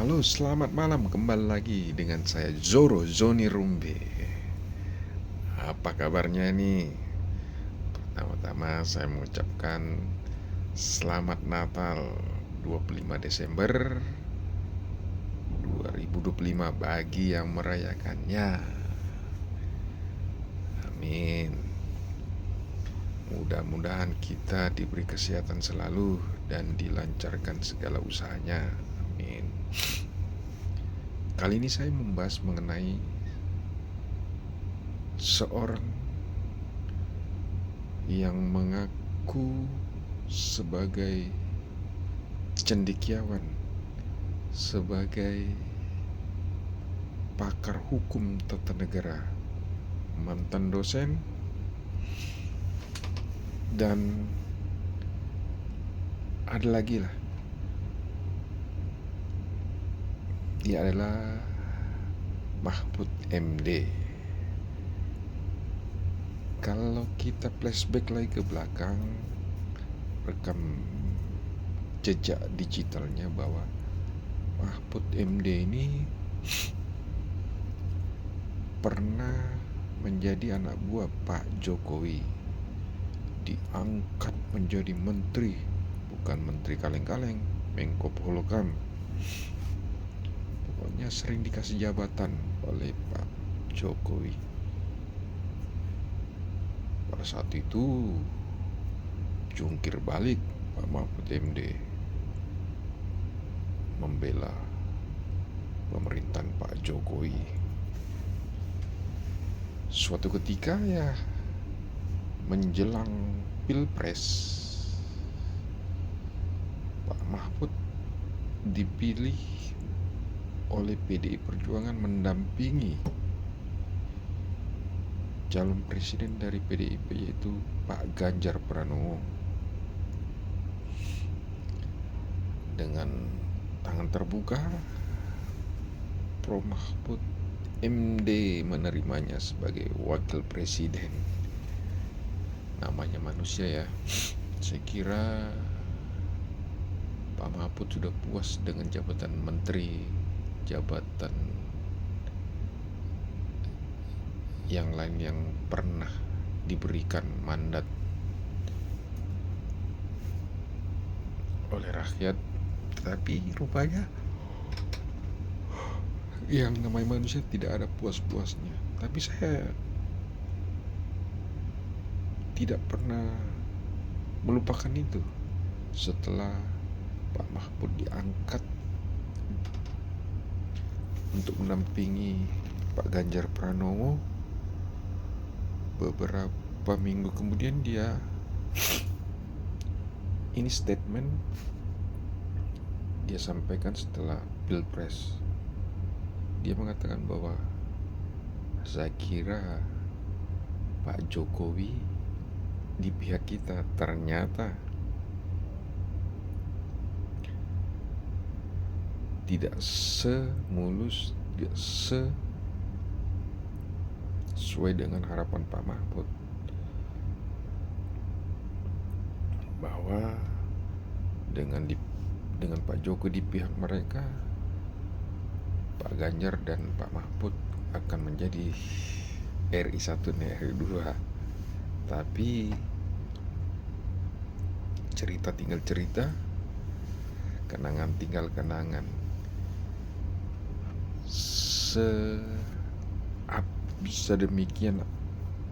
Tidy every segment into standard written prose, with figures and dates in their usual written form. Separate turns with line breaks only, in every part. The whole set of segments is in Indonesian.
Halo, selamat malam. Kembali lagi dengan saya Zoro Zoni Rumbe. Apa kabarnya nih? Pertama-tama saya mengucapkan Selamat Natal 25 Desember 2025 bagi yang merayakannya. Amin. Mudah-mudahan kita diberi kesehatan selalu dan dilancarkan segala usahanya. Amin. Kali ini saya membahas mengenai seorang yang mengaku sebagai cendekiawan, sebagai pakar hukum tata negara, mantan dosen, dan ada lagi lah. Dia adalah Mahfud MD. Kalau kita flashback lagi ke belakang, rekam jejak digitalnya bahwa Mahfud MD ini pernah menjadi anak buah Pak Jokowi, diangkat menjadi menteri, bukan menteri kaleng-kaleng, Menko Polhukam. Pokoknya sering dikasih jabatan oleh Pak Jokowi. Pada saat itu jungkir balik Pak Mahfud MD membela pemerintahan Pak Jokowi. Suatu ketika ya menjelang Pilpres, Pak Mahfud dipilih oleh PDI Perjuangan mendampingi calon presiden dari PDIP, yaitu Pak Ganjar Pranowo. Dengan tangan terbuka, Prof. Mahfud MD menerimanya sebagai wakil presiden. Namanya manusia ya. Saya kira Pak Mahfud sudah puas dengan jabatan menteri, jabatan yang lain yang pernah diberikan mandat oleh rakyat. Tapi rupanya yang namanya manusia tidak ada puas-puasnya. Tapi saya tidak pernah melupakan itu. Setelah Pak Mahfud diangkat untuk mendampingi Pak Ganjar Pranowo, beberapa minggu kemudian ini statement dia sampaikan setelah Pilpres. Dia mengatakan bahwa saya kira Pak Jokowi di pihak kita, ternyata tidak semulus, tidak sesuai dengan harapan Pak Mahfud, bahwa dengan Pak Jokowi di pihak mereka, Pak Ganjar dan Pak Mahfud akan menjadi RI 1 dan RI 2. Tapi cerita tinggal cerita, kenangan tinggal kenangan. Bisa demikian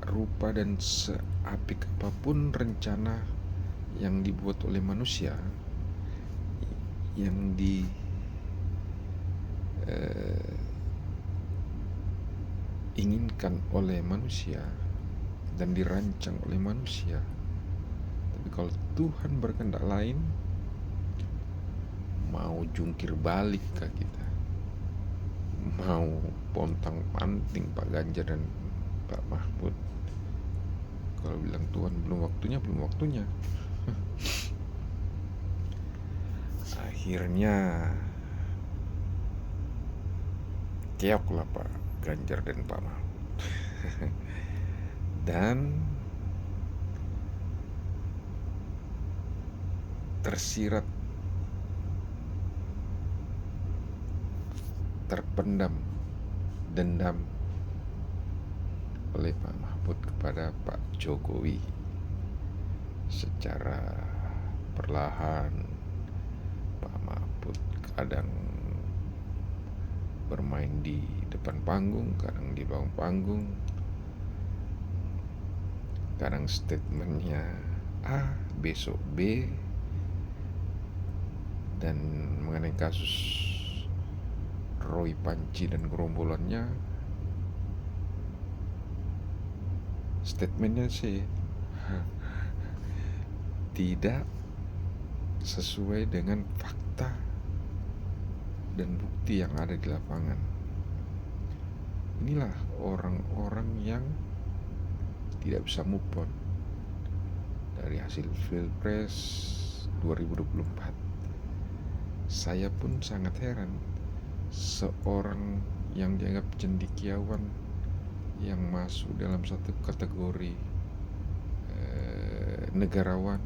rupa dan seapik apapun rencana yang dibuat oleh manusia, yang diinginkan oleh manusia dan dirancang oleh manusia, tapi kalau Tuhan berkehendak lain, mau jungkir balik ke kita, mau pontang-panting Pak Ganjar dan Pak Mahfud, kalau bilang Tuhan belum waktunya. Akhirnya keoklah Pak Ganjar dan Pak Mahfud. Dan tersirat terpendam dendam oleh Pak Mahfud kepada Pak Jokowi. Secara perlahan Pak Mahfud kadang bermain di depan panggung, kadang di bawah panggung, kadang statementnya A, besok B, dan mengenai kasus Roy Panci dan gerombolannya statementnya sih tidak sesuai dengan fakta dan bukti yang ada di lapangan. Inilah orang-orang yang tidak bisa move on dari hasil Pilpres 2024. Saya pun sangat heran, seorang yang dianggap cendekiawan yang masuk dalam satu kategori negarawan,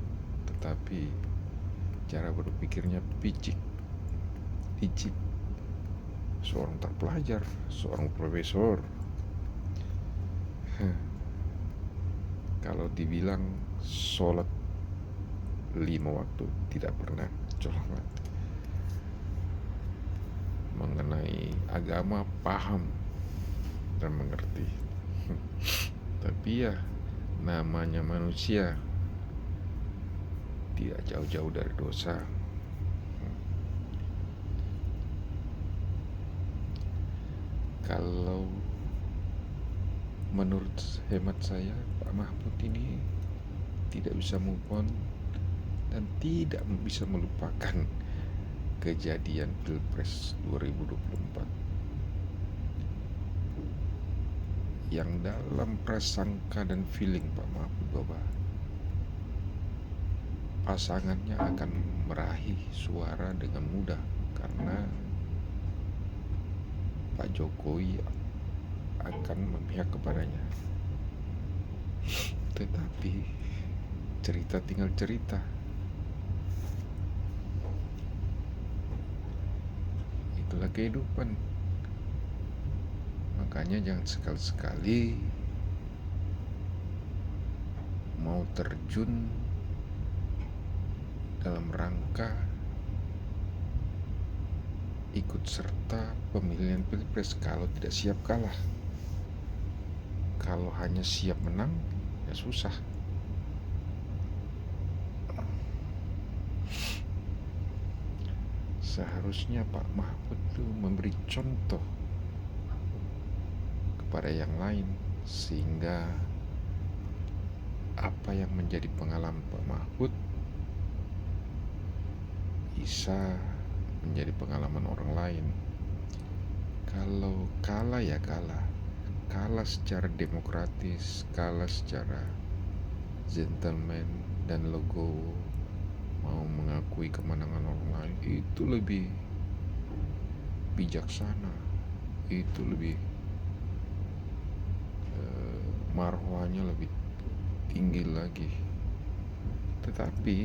tetapi cara berpikirnya licik, seorang terpelajar, seorang profesor. Kalau dibilang sholat 5 waktu, tidak pernah sholat. Mengenai agama paham dan mengerti. Tapi ya namanya manusia tidak jauh-jauh dari dosa. Kalau menurut hemat saya, Pak Mahfud ini tidak bisa move on dan tidak bisa melupakan kejadian Pilpres 2024 yang dalam prasangka dan feeling Pak Mahfud bahwa pasangannya akan meraih suara dengan mudah karena Pak Jokowi akan memihak kepadanya. Tetapi cerita tinggal cerita. Itulah kehidupan. Makanya jangan sekali-sekali mau terjun dalam rangka ikut serta pemilihan Pilpres kalau tidak siap kalah. Kalau hanya siap menang, ya susah. Seharusnya Pak Mahfud itu memberi contoh kepada yang lain, sehingga apa yang menjadi pengalaman Pak Mahfud bisa menjadi pengalaman orang lain. Kalau kalah ya kalah secara demokratis, kalah secara gentleman dan legowo, mau mengakui kemenangan orang lain, itu lebih bijaksana, itu lebih marwahnya lebih tinggi lagi. Tetapi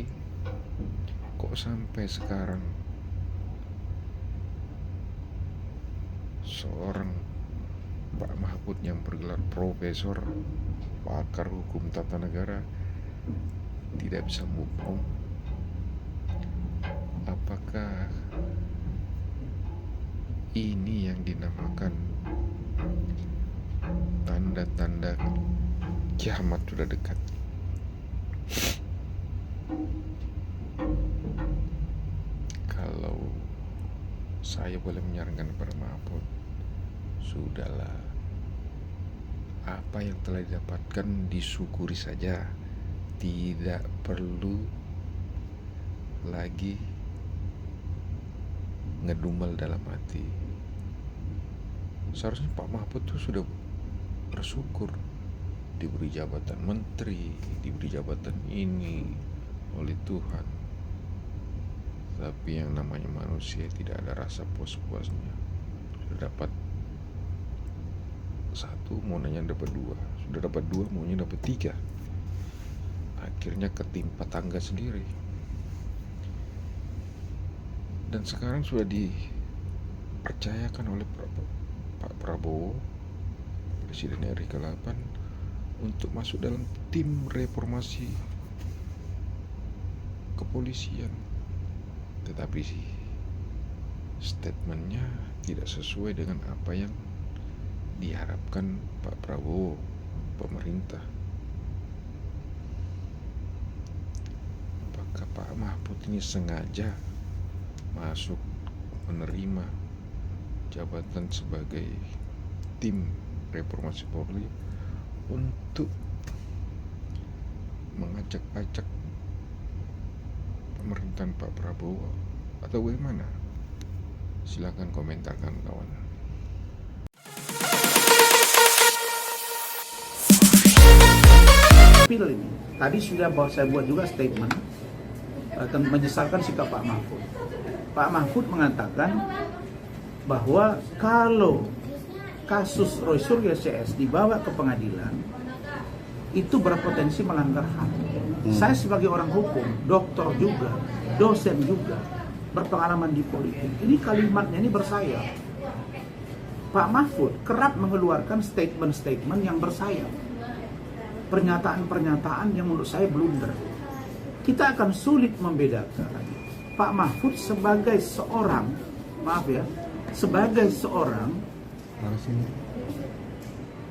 kok sampai sekarang seorang Pak Mahfud yang bergelar profesor, pakar hukum tata negara, tidak bisa move on? Apakah ini yang dinamakan tanda-tanda kiamat sudah dekat? Kalau saya boleh menyarankan kepada Mahfud, sudahlah, apa yang telah didapatkan disyukuri saja, tidak perlu lagi ngedumel dalam hati. Seharusnya Pak Mahfud itu sudah bersyukur diberi jabatan menteri, diberi jabatan ini oleh Tuhan. Tapi yang namanya manusia tidak ada rasa puas-puasnya. Sudah dapat satu, maunya dapat dua. Sudah dapat dua, maunya dapat tiga. Akhirnya ketimpa tangga sendiri. Dan sekarang sudah dipercayakan oleh Pak Prabowo, Presiden RI ke-8, untuk masuk dalam tim reformasi kepolisian. Tetapi sih statementnya tidak sesuai dengan apa yang diharapkan Pak Prabowo, pemerintah. Apakah Pak Mahfud ini sengaja masuk menerima jabatan sebagai tim reformasi Polri untuk mengacak-acak pemerintahan Pak Prabowo atau bagaimana? Silakan komentarkan, kawan.
Ini tadi sudah saya buat juga statement menyesalkan sikap Pak Mahfud. Pak Mahfud mengatakan bahwa kalau kasus Roy Suryo CS dibawa ke pengadilan itu berpotensi melanggar HAM. Saya sebagai orang hukum, dokter juga, dosen juga, berpengalaman di politik, ini kalimatnya ini bersayap. Pak Mahfud kerap mengeluarkan statement-statement yang bersayap, pernyataan-pernyataan yang menurut saya blunder. Kita akan sulit membedakan Pak Mahfud sebagai seorang, sebagai seorang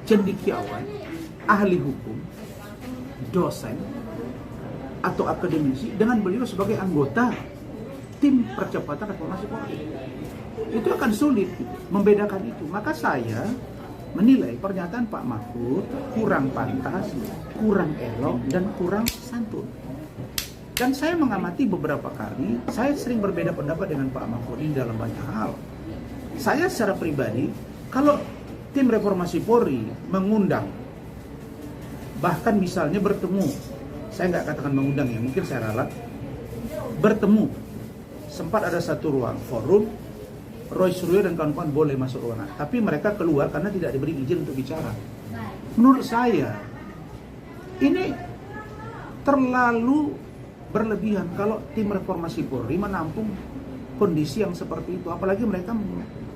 cendekiawan, ahli hukum, dosen, atau akademisi, dengan beliau sebagai anggota tim percepatan reformasi Polri. Itu akan sulit membedakan itu. Maka saya menilai pernyataan Pak Mahfud kurang pantas, kurang elok, dan kurang santun. Dan saya mengamati beberapa kali, saya sering berbeda pendapat dengan Pak Mahfud ini dalam banyak hal. Saya secara pribadi, kalau tim reformasi Polri mengundang, bahkan misalnya bertemu, saya nggak katakan mengundang ya, mungkin saya ralat, bertemu, sempat ada satu ruang forum, Roy Suryo dan kawan-kawan boleh masuk ruangan, tapi mereka keluar karena tidak diberi izin untuk bicara. Menurut saya, ini terlalu berlebihan kalau tim reformasi Polri menampung kondisi yang seperti itu, apalagi mereka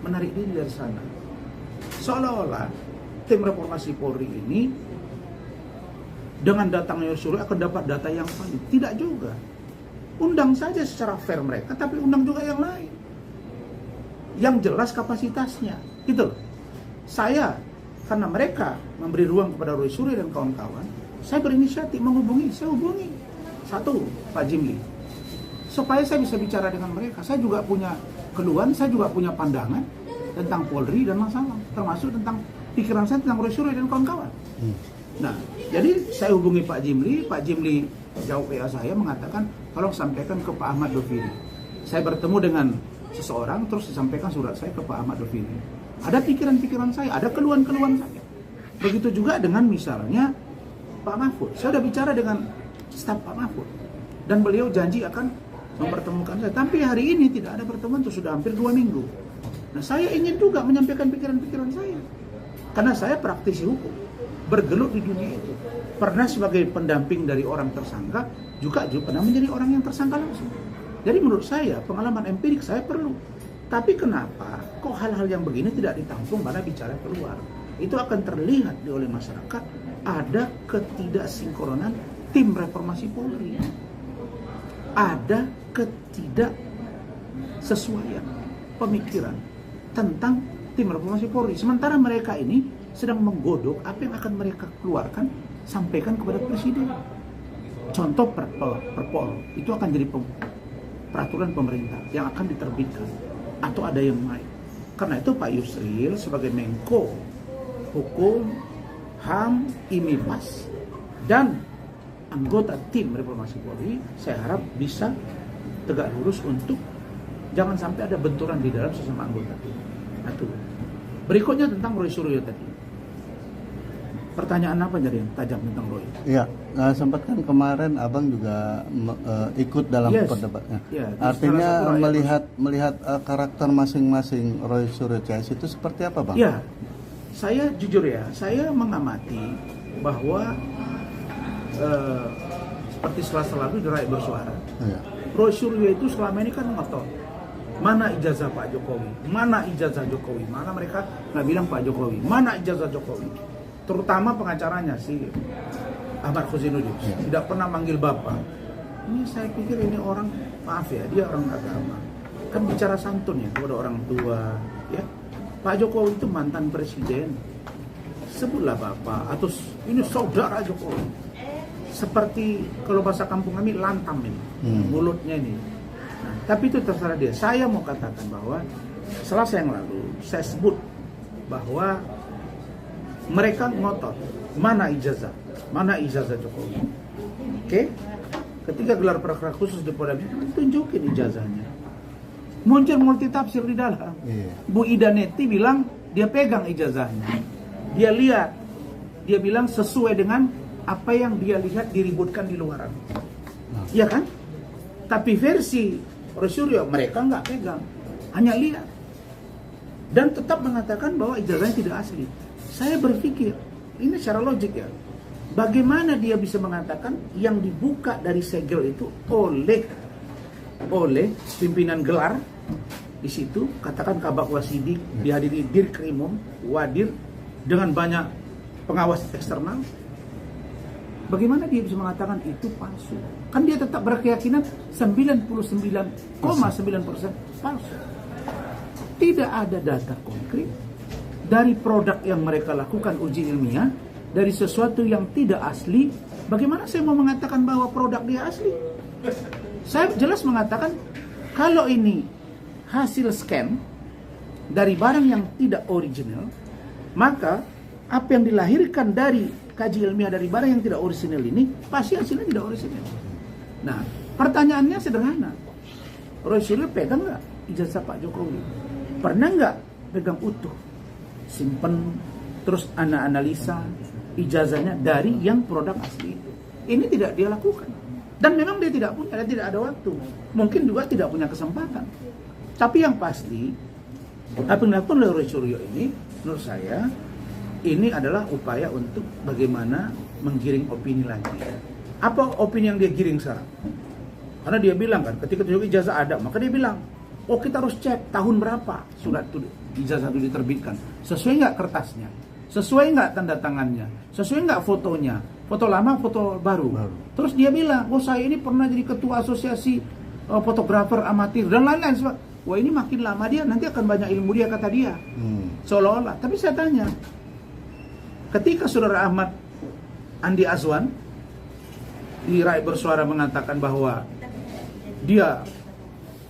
menarik diri dari sana. Seolah-olah tim reformasi Polri ini dengan datangnya Suryo akan dapat data yang valid. Tidak juga. Undang saja secara fair mereka, tapi undang juga yang lain, yang jelas kapasitasnya, gitu loh. Saya, karena mereka memberi ruang kepada Roy Suryo dan kawan-kawan, saya berinisiatif menghubungi, saya hubungi satu Pak Jimli, supaya saya bisa bicara dengan mereka. Saya juga punya keluhan, saya juga punya pandangan tentang Polri dan masalah, termasuk tentang pikiran saya tentang Roy Suryo dan kawan-kawan. Nah, jadi saya hubungi Pak Jimli jawab WA saya mengatakan tolong sampaikan ke Pak Ahmad Doviri. Saya bertemu dengan seseorang terus disampaikan surat saya ke Pak Ahmad Doviri. Ada pikiran-pikiran saya, ada keluhan-keluhan saya. Begitu juga dengan misalnya Pak Mahfud. Saya sudah bicara dengan staf Pak Mahfud dan beliau janji akan mempertemukan saya. Tapi hari ini tidak ada pertemuan, itu sudah hampir 2 minggu. Nah, saya ingin juga menyampaikan pikiran-pikiran saya, karena saya praktisi hukum, bergelut di dunia itu. Pernah sebagai pendamping dari orang tersangka, juga pernah menjadi orang yang tersangka langsung. Jadi menurut saya, pengalaman empirik saya perlu. Tapi kenapa kok hal-hal yang begini tidak ditampung pada bicara keluar? Itu akan terlihat oleh masyarakat ada ketidaksinkronan tim reformasi Polri. Ada ketidaksesuaian pemikiran tentang tim reformasi Polri. Sementara mereka ini sedang menggodok apa yang akan mereka keluarkan, sampaikan kepada Presiden. Contoh perpol itu akan jadi peraturan pemerintah yang akan diterbitkan atau ada yang lain. Karena itu Pak Yusril sebagai Menko Hukum, HAM, IMIPAS dan anggota tim reformasi Polri, saya harap bisa tegak lurus untuk jangan sampai ada benturan di dalam sesama anggota tim. Nah, itu. Berikutnya tentang Roy Suryo tadi. Pertanyaan apa jadi yang tajam tentang Roy?
Iya, sempat kan kemarin Abang juga ikut dalam perdebatannya. Artinya melihat karakter masing-masing Roy Suryo CS itu seperti apa, Bang?
Ya, saya jujur ya, saya mengamati bahwa seperti Selasa lalu di Rakyat Bersuara, Roy Suryo itu selama ini kan ngotot Mana ijazah Pak Jokowi? Mana ijazah Jokowi? Mana mereka nggak bilang Pak Jokowi? Mana ijazah Jokowi? Terutama pengacaranya si Ahmad Khosinuddin tidak pernah manggil Bapak. Ini saya pikir ini orang, maaf ya, dia orang agama. Kan bicara santun ya kepada orang tua. Ya, Pak Jokowi itu mantan presiden. Sebutlah Bapak atau ini saudara Jokowi. Seperti kalau bahasa kampung kami lantam ini, mulutnya ini. Nah, tapi itu terserah dia. Saya mau katakan bahwa Selasa yang lalu saya sebut bahwa mereka ngotot mana ijazah Jokowi. Oke? Ketika gelar perkara khusus di Polda tunjukin ijazahnya. Muncul multi tafsir di dalam. Bu Ida Neti bilang dia pegang ijazahnya. Dia lihat, dia bilang sesuai dengan apa yang dia lihat diributkan di luaran. Iya kan? Tapi versi Roy Suryo mereka nggak pegang, hanya lihat dan tetap mengatakan bahwa ijazahnya tidak asli. Saya berpikir ini secara logik ya, bagaimana dia bisa mengatakan yang dibuka dari segel itu oleh pimpinan gelar di situ, katakan Kabak Wasidik, dihadiri Dirkrimum, Wadir dengan banyak pengawas eksternal. Bagaimana dia bisa mengatakan itu palsu? Kan dia tetap berkeyakinan 99,9% palsu. Tidak ada data konkret dari produk yang mereka lakukan uji ilmiah, dari sesuatu yang tidak asli. Bagaimana saya mau mengatakan bahwa produk dia asli? Saya jelas mengatakan kalau ini hasil scan dari barang yang tidak original, maka apa yang dilahirkan dari kaji ilmiah dari barang yang tidak orisinal ini pasti hasilnya tidak orisinal. Nah, pertanyaannya sederhana. Roy Suryo pegang nggak ijazah Pak Jokowi? Pernah nggak pegang utuh? Simpen, terus analisa ijazahnya dari yang produk asli itu. Ini tidak dia lakukan. Dan memang dia tidak punya, dia tidak ada waktu. Mungkin juga tidak punya kesempatan. Tapi yang pasti, apa yang dilakukan oleh Roy Suryo ini, menurut saya, ini adalah upaya untuk bagaimana menggiring opini lagi. Apa opini yang dia giring sekarang? Karena dia bilang kan, ketika tunjuk ijazah ada, maka dia bilang, oh kita harus cek tahun berapa surat itu, ijazah itu diterbitkan. Sesuai nggak kertasnya? Sesuai nggak tanda tangannya? Sesuai nggak fotonya? Foto lama, foto baru. Terus dia bilang, oh saya ini pernah jadi ketua asosiasi fotografer amatir dan lain-lain. Wah ini makin lama dia nanti akan banyak ilmu dia kata dia. Seolah-olah. Tapi saya tanya, ketika saudara Ahmad Andi Azwan di Rakyat Bersuara mengatakan bahwa dia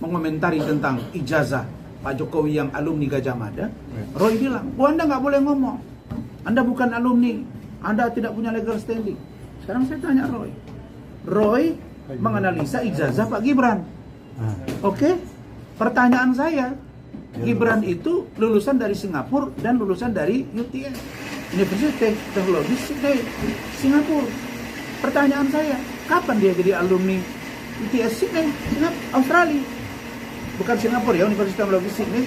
mengomentari tentang ijazah Pak Jokowi yang alumni Gajah Mada, Roy bilang, oh Anda nggak boleh ngomong, Anda bukan alumni, Anda tidak punya legal standing. Sekarang saya tanya Roy menganalisa ijazah Pak Gibran. Oke? Pertanyaan saya, Gibran itu lulusan dari Singapura dan lulusan dari UTS, Universitas Teknologi Singapura. Pertanyaan saya, kapan dia jadi alumni UTS Sydney, Australia? Bukan Singapura ya, Universitas Teknologi Sydney,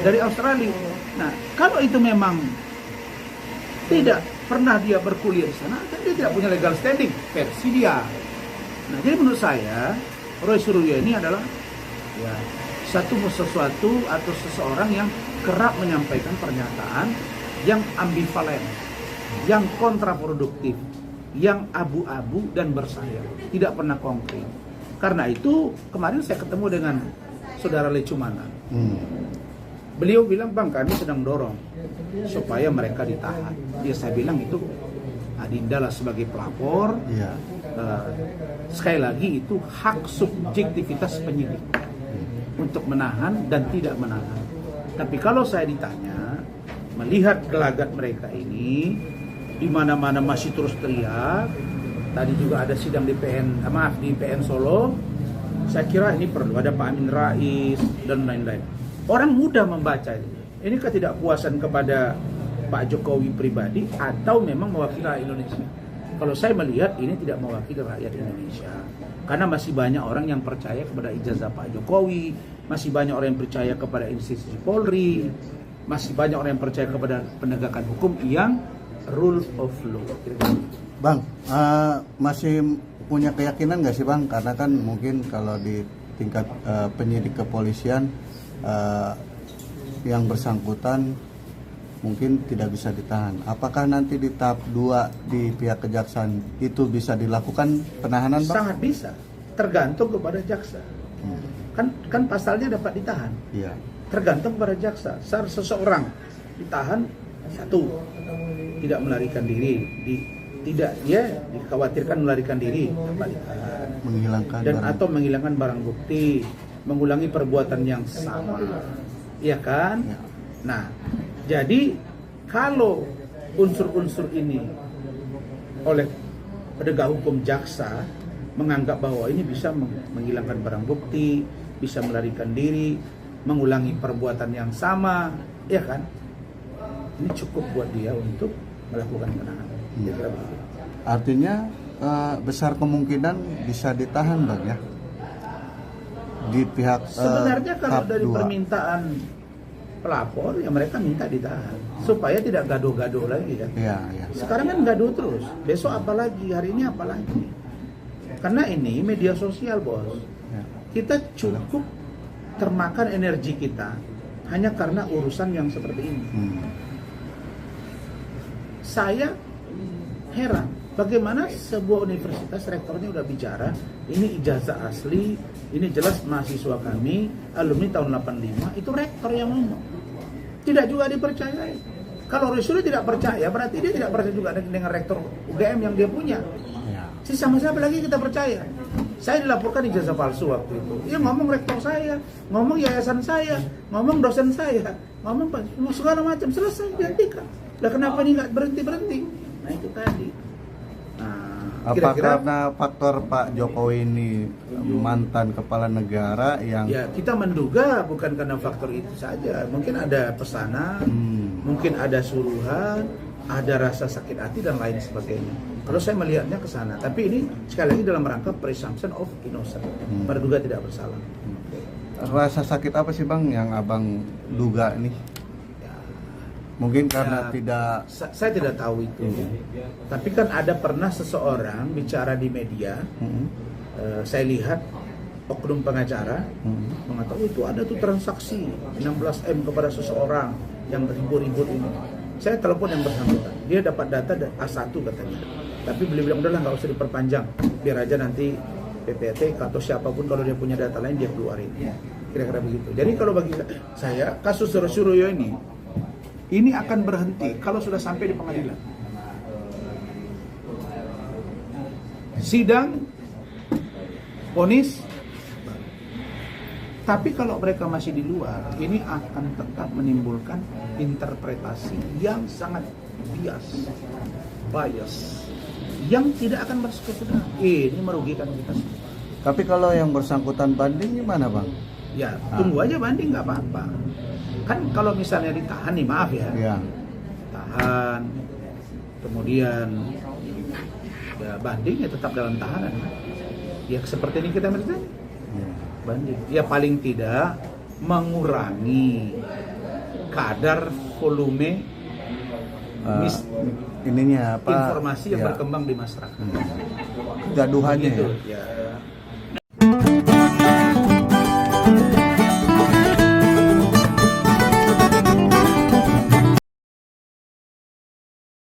dari Australia. Nah, kalau itu memang tidak pernah dia berkuliah di sana, kan dia tidak punya legal standing versi dia. Nah, jadi menurut saya Roy Suryo ini adalah ya sesuatu atau seseorang yang kerap menyampaikan pernyataan yang ambivalen, yang kontraproduktif, yang abu-abu dan bersayap, tidak pernah konkret. Karena itu kemarin saya ketemu dengan saudara Lecumana. Beliau bilang, Bang, kami sedang dorong supaya mereka ditahan. Dia saya bilang itu Adinda lah sebagai pelapor. Sekali lagi itu hak subjektivitas penyidik untuk menahan dan tidak menahan. Tapi kalau saya ditanya, melihat gelagat mereka ini, di mana-mana masih terus teriak. Tadi juga ada sidang di PN Solo. Saya kira ini perlu ada Pak Amin Rais dan lain-lain. Orang mudah membaca ini. Ini ketidakpuasan kepada Pak Jokowi pribadi atau memang mewakili rakyat Indonesia. Kalau saya melihat ini tidak mewakili rakyat Indonesia. Karena masih banyak orang yang percaya kepada ijazah Pak Jokowi, masih banyak orang yang percaya kepada institusi Polri, masih banyak orang yang percaya kepada penegakan hukum yang rule of law.
Bang, masih punya keyakinan nggak sih Bang? Karena kan mungkin kalau di tingkat penyidik kepolisian yang bersangkutan mungkin tidak bisa ditahan. Apakah nanti di tahap 2 di pihak kejaksaan itu bisa dilakukan penahanan, Pak?
Sangat bisa, tergantung kepada jaksa. Kan pasalnya dapat ditahan.
Iya.
Tergantung kepada jaksa. Seseorang ditahan, satu, tidak melarikan diri, tidak dia dikhawatirkan melarikan diri, dapat ditahan.
Menghilangkan
dan
barang.
atau menghilangkan barang bukti, mengulangi perbuatan yang sama, iya kan?
Ya.
Nah, jadi kalau unsur-unsur ini oleh penegak hukum jaksa menganggap bahwa ini bisa menghilangkan barang bukti, bisa melarikan diri, mengulangi perbuatan yang sama, ya kan? Ini cukup buat dia untuk melakukan penahanan.
Ya. Artinya besar kemungkinan bisa ditahan, Bang, ya? Di pihak
sebenarnya kalau
tahap
dari
2.
permintaan pelapor, ya mereka minta ditahan supaya tidak gaduh-gaduh lagi kan.
Ya, ya.
Sekarang kan gaduh terus. Besok apa lagi? Hari ini apa lagi? Karena ini media sosial, bos.
Ya.
Kita cukup termakan energi kita hanya karena urusan yang seperti ini. Saya heran bagaimana sebuah universitas rektornya udah bicara, ini ijazah asli, ini jelas mahasiswa kami, alumni tahun 85, itu rektor yang ngomong. Tidak juga dipercayai. Kalau Roy tidak percaya, berarti dia tidak percaya juga dengan rektor UGM yang dia punya.
Ya.
Si sama siapa lagi kita percaya? Saya dilaporkan ijazah palsu waktu itu. Ya ngomong rektor saya, ngomong yayasan saya, ngomong dosen saya, ngomong segala macam, selesai dihentikan. Lah kenapa ini nggak berhenti? Nah itu tadi.
Apa
Kira-kira,
karena faktor Pak Jokowi ini mantan kepala negara yang
ya kita menduga bukan karena faktor itu saja. Mungkin ada pesanan, mungkin ada suruhan, ada rasa sakit hati dan lain sebagainya. Kalau saya melihatnya ke sana. Tapi ini sekali lagi dalam rangka presumption of innocent, praduga tidak bersalah.
rasa sakit apa sih, Bang, yang Abang duga nih? Mungkin karena tidak...
Saya tidak tahu itu. Tapi kan ada pernah seseorang bicara di media, saya lihat oknum pengacara mengatakan itu ada tuh transaksi 16M kepada seseorang yang beribu-ribu ini. Saya telepon yang bersangkutan, dia dapat data A1 katanya. Tapi beliau bilang udahlah nggak usah diperpanjang, biar aja nanti PPT atau siapapun kalau dia punya data lain dia keluarin. Kira-kira begitu. Jadi kalau bagi saya kasus Suroyo ini akan berhenti kalau sudah sampai di pengadilan. Sidang, vonis. Tapi kalau mereka masih di luar, ini akan tetap menimbulkan interpretasi yang sangat bias, yang tidak akan berkesudahan. Ini merugikan kita semua.
Tapi kalau yang bersangkutan banding gimana, Bang?
Ya, tunggu aja banding, nggak apa-apa. Kan kalau misalnya ditahan nih, maaf ya, tahan, kemudian ya banding ya tetap dalam tahanan. Ya seperti ini kita menceritakan, banding. Ya paling tidak mengurangi kadar volume
ininya apa?
Informasi yang berkembang di masyarakat.
Gaduhannya
gitu,
ya.
Ya